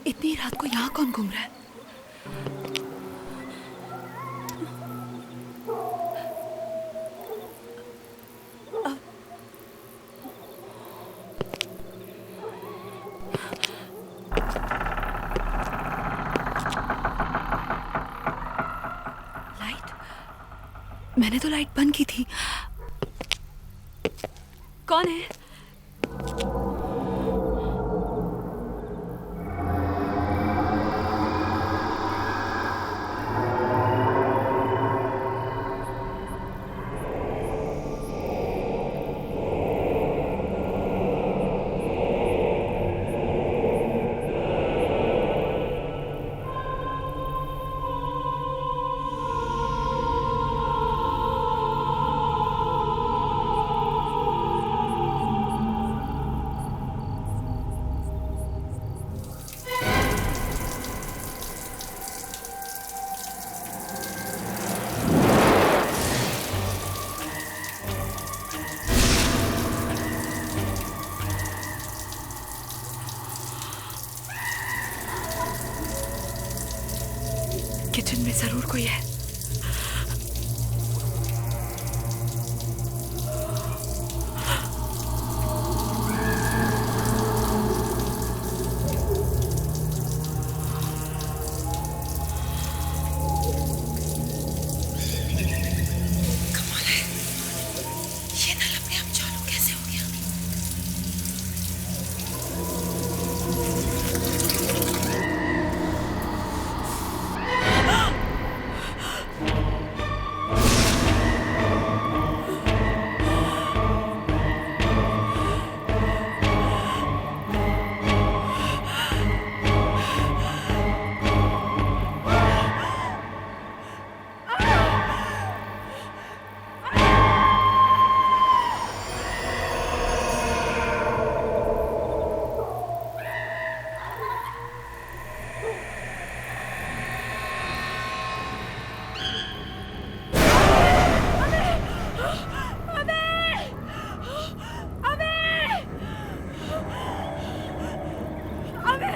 इतनी रात को यहाँ कौन घूम रहा है? लाइट? मैंने तो लाइट बंद की थी। कौन है? किचन में जरूर कोई है। कमाल है, ये नल अपने आप चालू कैसे हो गया?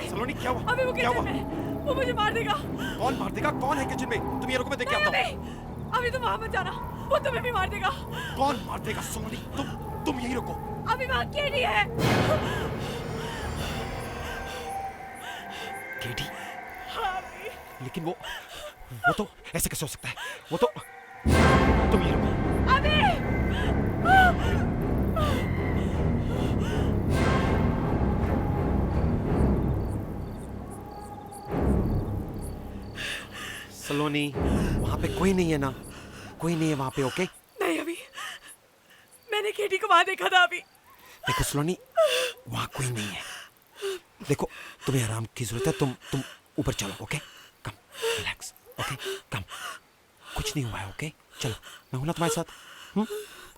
सलोनी क्या हुआ? अभी वो क्या किचन हुआ? में, वो मुझे मार देगा। कौन मार देगा? कौन है किचन में? तुम ये रुको, मैं देख के आता हूँ। अभी तुम वहां मत जाना, वो तुम्हें भी मार देगा। कौन मार देगा? सलोनी तुम यही रुको। अभी वहां केडी है। केडी? हाँ अभी। लेकिन वो तो ऐसे कैसे हो सकता है? वो तो तुम ये रुको। अभी सलोनी, वहां पे कोई नहीं है ना? कोई नहीं है वहां पे? ओके नहीं, अभी मैंने केडी को वहां देखा था। अभी देखो सलोनी, वहां कोई नहीं है। देखो, तुम्हें आराम की जरूरत है। तुम ऊपर चलो। ओके, कम, रिलैक्स। ओके, कम, कुछ नहीं हुआ है। ओके, चलो, मैं हूं ना तुम्हारे साथ।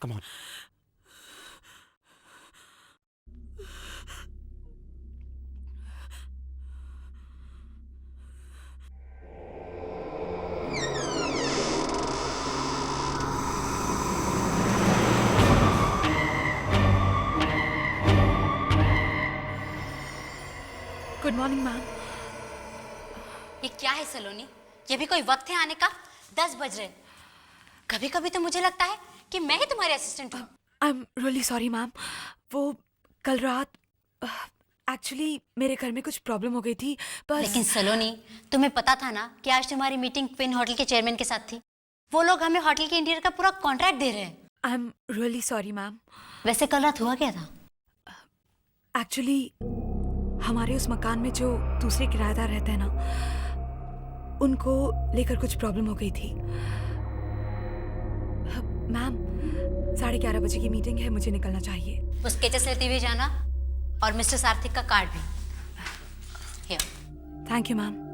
Come on. Good morning ma'am. ये क्या है सलोनी? ये भी कोई वक्त है आने का? 10 बज रहे। कभी कभी तो मुझे लगता है कि मैं ही तुम्हारी असिस्टेंट हूँ। I am really sorry ma'am. वो कल रात एक्चुअली मेरे घर में कुछ प्रॉब्लम हो गई थी, बस। लेकिन सलोनी, तुम्हें पता था ना कि आज तुम्हारी मीटिंग क्वीन होटल के चेयरमैन के साथ थी। वो लोग हमें होटल के इंटीरियर का पूरा कॉन्ट्रैक्ट दे रहे हैं। I am really sorry ma'am. वैसे कल रात हुआ क्या था? एक्चुअली हमारे उस मकान में जो दूसरे किराएदार रहते हैं ना, उनको लेकर कुछ प्रॉब्लम हो गई थी। मैम, 11:30 बजे की मीटिंग है, मुझे निकलना चाहिए। वो स्केचेस लेते हुए जाना और मिस्टर सार्थिक का कार्ड भी। Here. Thank you ma'am.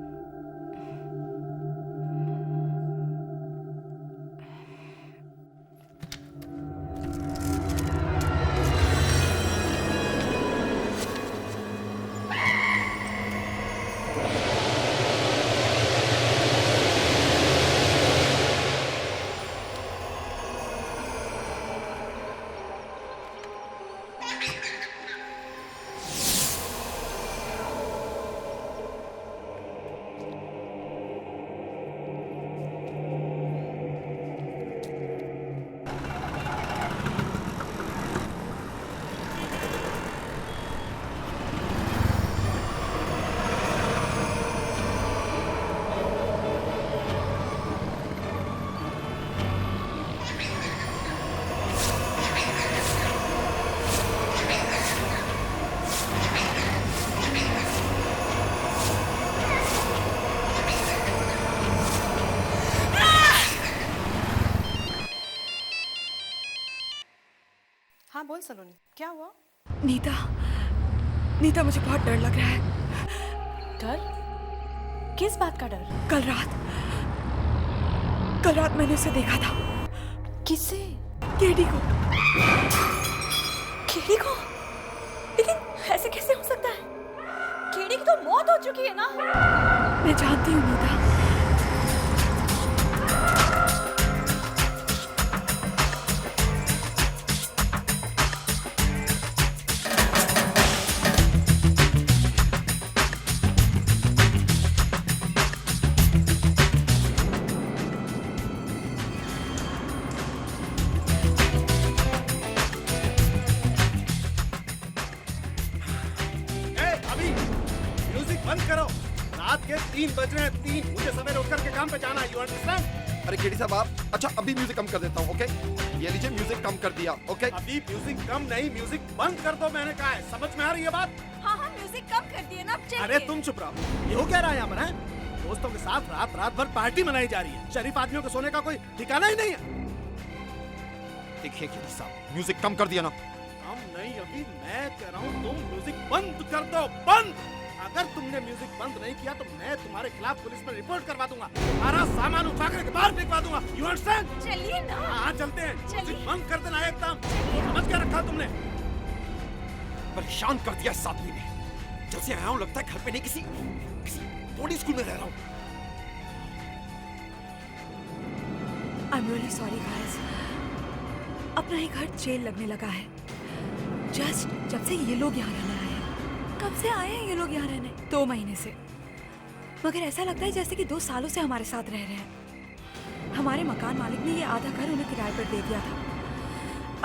बोल सलोनी, क्या हुआ? नीता, नीता मुझे बहुत डर लग रहा है। डर? किस बात का डर? कल रात मैंने उसे देखा था। किससे? केडी को। केडी को? लेकिन ऐसे कैसे हो सकता है? केडी की तो मौत हो चुकी है ना? मैं जानती हूँ नीता। बंद करो। रात के 3 बज रहे हैं। 3 मुझे सवेरे उठ करके काम पे जाना है। You understand? अरे केडी साहब आप, अच्छा अभी म्यूजिक कम कर देता हूँ, ओके? ये लीजिए म्यूजिक कम कर दिया, ओके? अभी म्यूजिक कम नहीं, म्यूजिक बंद कर दो मैंने कहा है। समझ में आ रही है बात? हाँ हाँ म्यूजिक कम कर दिए ना, अब चलिए। अरे तुम चुप रहो। ये हो क्या रहा है यहाँ पर है? दोस्तों के साथ रात भर पार्टी मनाई जा रही है। शरीफ आदमियों के सोने का कोई ठिकाना ही नहीं है। देखिए केडी साहब म्यूजिक कम कर दिया ना। हम नहीं, अभी मैं कह रहा हूँ तुम म्यूजिक बंद कर दो। बंद। अगर तुमने म्यूजिक बंद नहीं किया तो मैं तुम्हारे खिलाफ पुलिस में रिपोर्ट करवा दूंगा। तुम्हारा सामान उठा करके बाहर फेंकवा दूंगा। You understand? चलिए ना। हाँ चलते हैं। चलिए। म्यूजिक बंद कर देना एकदम। समझ क्या रखा तुमने? परेशान कर दिया इस आदमी ने। जब से आया हूँ लगता है घर पे नहीं, किसी बोर्डिंग स्कूल में रह रहा हूँ। I'm really sorry guys. अपना ही घर जेल लगने लगा है। जस्ट जब से ये लोग यहाँ रहने आए हैं। कब से आए हैं ये लोग यहाँ रहने? 2 महीने से। मगर ऐसा लगता है जैसे कि 2 सालों से हमारे साथ रह रहे हैं। हमारे मकान मालिक ने ये आधा घर उन्हें किराए पर दे दिया था।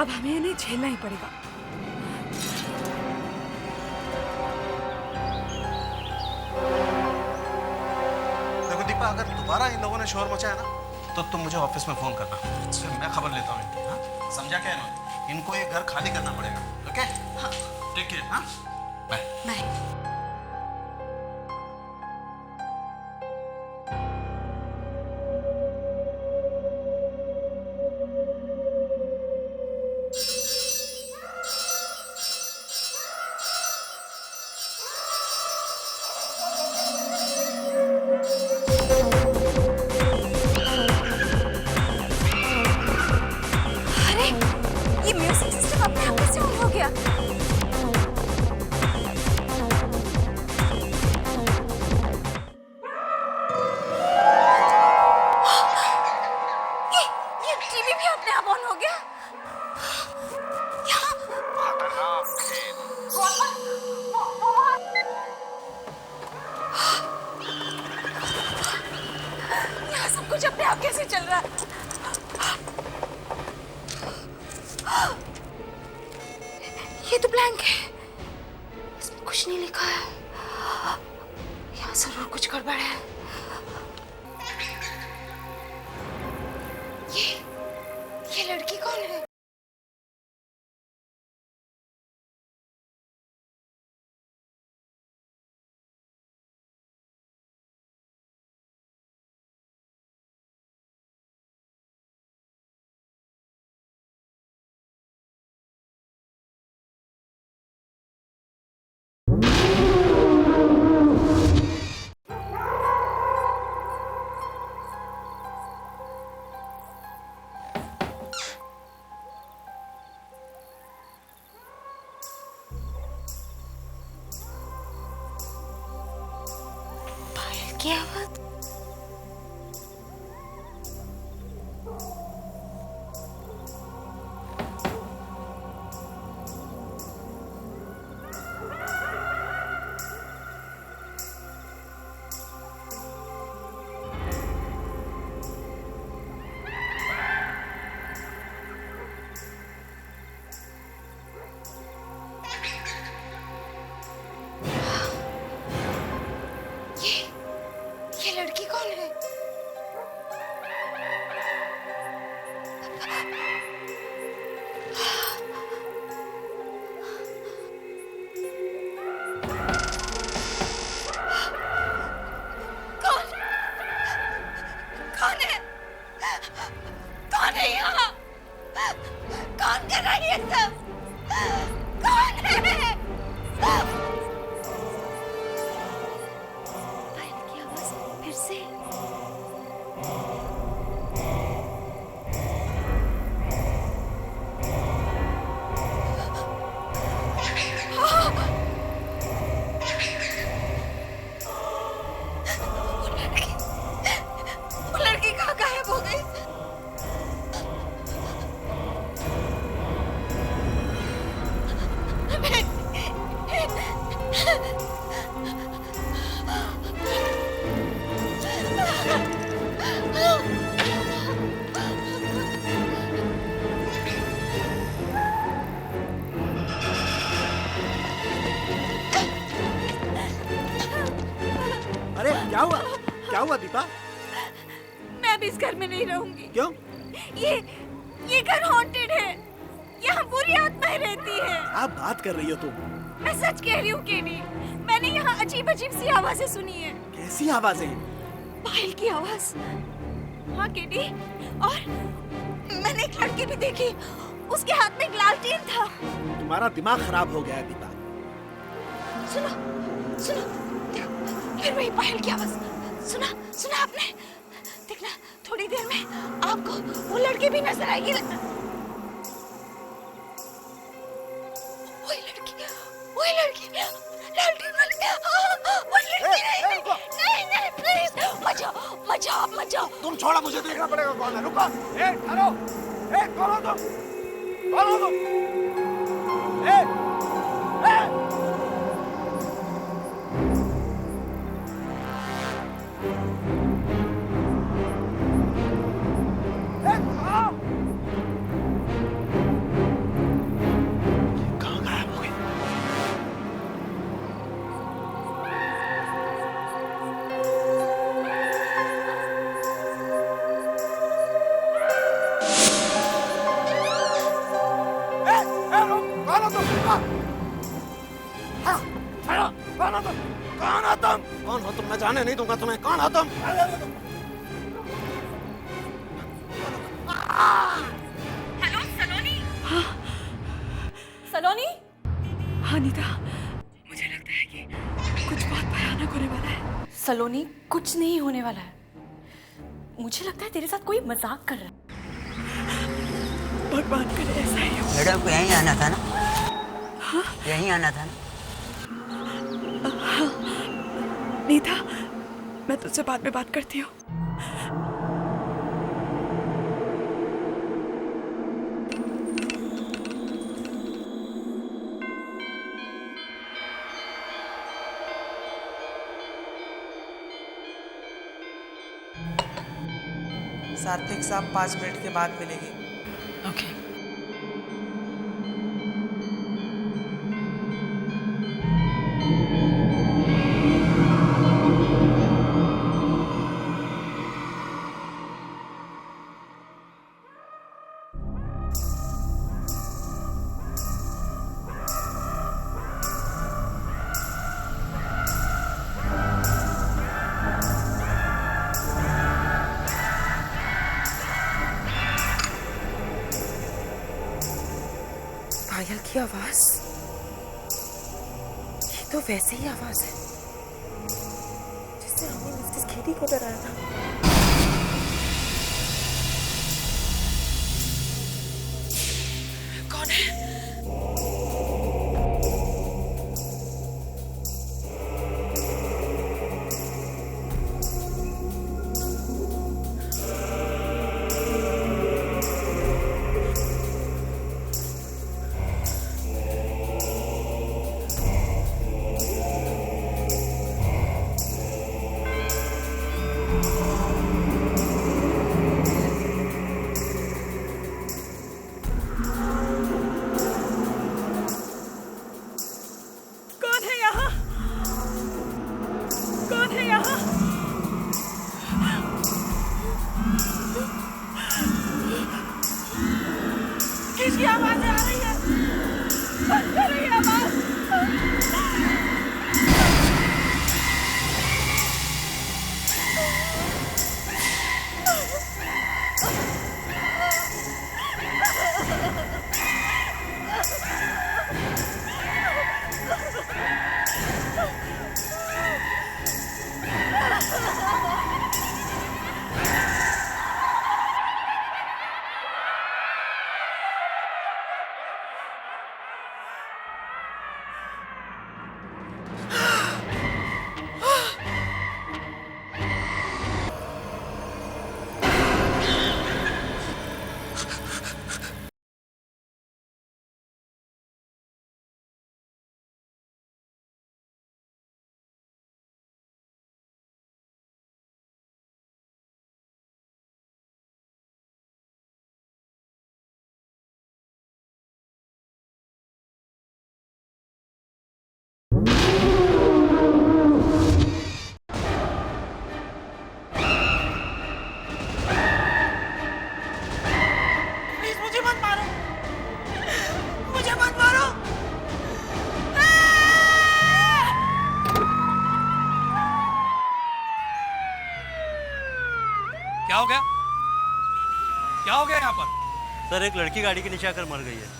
अब हमें इन्हें झेलना ही पड़ेगा। देखो दीपा, अगर दोबारा इन लोगों ने शोर मचाया ना तो तुम मुझे ऑफिस में फोन करना, फिर मैं खबर लेता हूँ इनकी। हाँ समझा क्या इन्होंने? इनको ये घर खाली करना पड़ेगा। ओके? हाँ टेक केयर। हाँ बाय बाय। अरे ये म्यूजिक सिस्टम अपने आप कैसे ऑन हो गया? ये टीवी भी अपने आप ऑन हो गया? यहाँ सब कुछ अपने आप कैसे चल रहा है? ये तो ब्लैंक है, इसमें कुछ नहीं लिखा है। यहाँ जरूर कुछ गड़बड़ है। ये लड़की कौन है? पायल की आवाज? से? वो लड़की कहाँ गायब हो गई? अरे क्या हुआ दीपा? मैं अब इस घर में नहीं रहूंगी। क्यों? ये घर हॉन्टेड है। यहाँ बुरी आत्माएं रहती है। क्या बात कर रही हो तुम? मैं सच कह रही हूँ केडी। मैंने यहाँ अजीब अजीब सी आवाजें सुनी है। कैसी आवाजें? पायल की आवाज। हाँ केडी, और मैंने एक लड़की भी देखी। उसके हाथ में एक लालटेन था। तुम्हारा दिमाग खराब हो गया है दीपा। सुनो सुनो, फिर वही पायल की आवाज। सुना सुना आपने? देखना थोड़ी देर में आपको वो लड़की भी नजर आएगी। वही लड़की लालटेन वाली। वो लड़की नहीं प्लीज मत जाओ। तुम छोड़ा, मुझे देखना पड़ेगा कौन है। रुको, ठहरो। कौन हो तुम? कौन हो तुम? कहाँ गायब हो गई? कौन हो तुम? मैं जाने नहीं दूंगा तुम्हें। कौन हो तुम? हेलो सलोनी। सलोनी। हाँ नीता, मुझे लगता है कि कुछ बहुत भयानक होने वाला है। सलोनी, कुछ नहीं होने वाला है। मुझे लगता है तेरे साथ कोई मजाक कर रहा है। भगवान करे ऐसा ही हो। मैडम को यहीं आना था ना? यहीं आना था ना? नीता, मैं तुझसे बाद में बात करती हूँ। सात्विक साहब 5 मिनट के बाद मिलेगी। ओके। पायल की आवाज। ये तो वैसे ही आवाज है जिससे हमने मिसेस केडी को डराया था। कौन है? क्या हो गया? क्या हो गया यहाँ पर? सर एक लड़की गाड़ी के नीचे आकर मर गई है।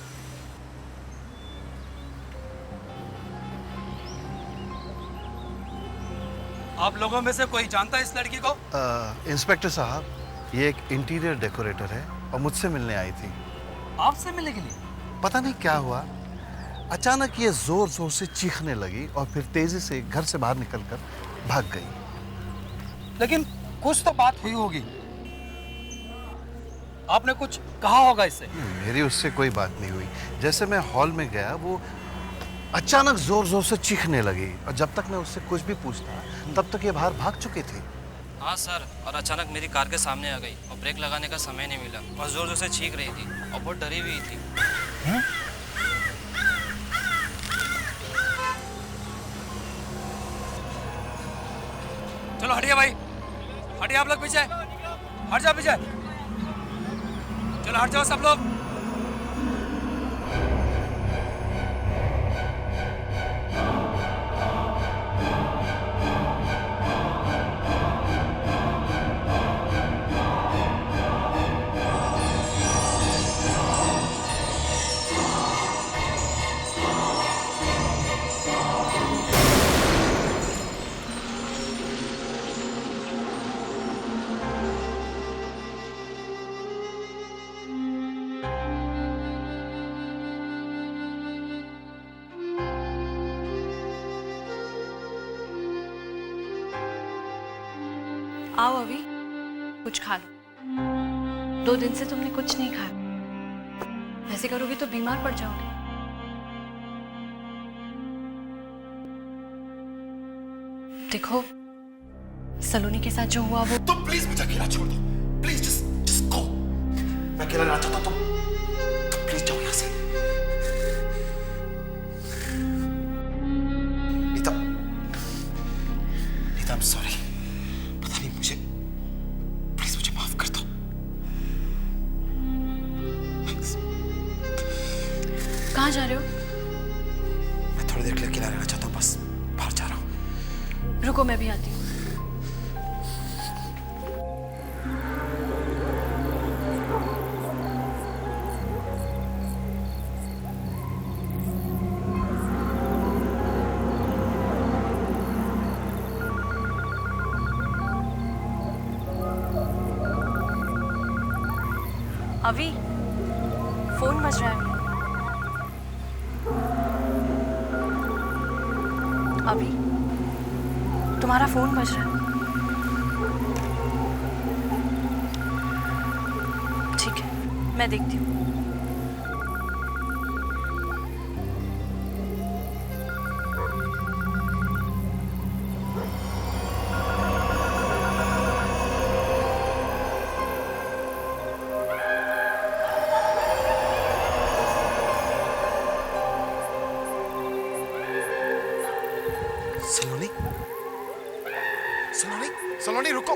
आप लोगों में से कोई जानता है इस लड़की को? इंस्पेक्टर साहब, ये एक इंटीरियर डेकोरेटर है और मुझसे मिलने आई थी। आपसे मिलने के लिए? पता नहीं क्या हुआ, अचानक ये जोर जोर से चीखने लगी और फिर तेजी से घर से बाहर निकलकर भाग गई। लेकिन कुछ तो बात हुई होगी, आपने कुछ कहा होगा इससे। मेरी उससे कोई बात नहीं हुई। जैसे मैं हॉल में गया, वो अचानक जोर जोर से चीखने लगी और जब तक मैं उससे कुछ भी पूछता तब तक ये बाहर भाग चुकी थी। हाँ सर, और अचानक मेरी कार के सामने आ गई और ब्रेक लगाने का समय नहीं मिला और जोर जोर से चीख रही थी और बहुत डरी हुई थी। चलो हटिए भाई, हटिए आप लोग पीछे, हट जाओ पीछे, चलो हट जाओ सब लोग। आओ अभी, कुछ खा लो। 2 दिन से तुमने कुछ नहीं खाया। ऐसे करोगे तो बीमार पड़ जाओगे। देखो, सलोनी के साथ जो हुआ वो। तुम प्लीज मुझे अकेला छोड़ दो, प्लीज जस्ट गो। मैं अकेला रहना चाहता हूँ, तुम प्लीज जाओ यहाँ से। Nita, Nita, I'm sorry। पता नहीं मुझे, प्लीज मुझे माफ कर दो। कहाँ जा रहे हो? मैं थोड़ी देर के लिए अकेला रहना चाहता हूँ, बस बाहर जा रहा हूँ। रुको, मैं भी आती हूँ। अभी फोन बज रहा है। अभी तुम्हारा फोन बज रहा है। ठीक है, मैं देखती हूँ। सलोनी, सलोनी, सलोनी रुको।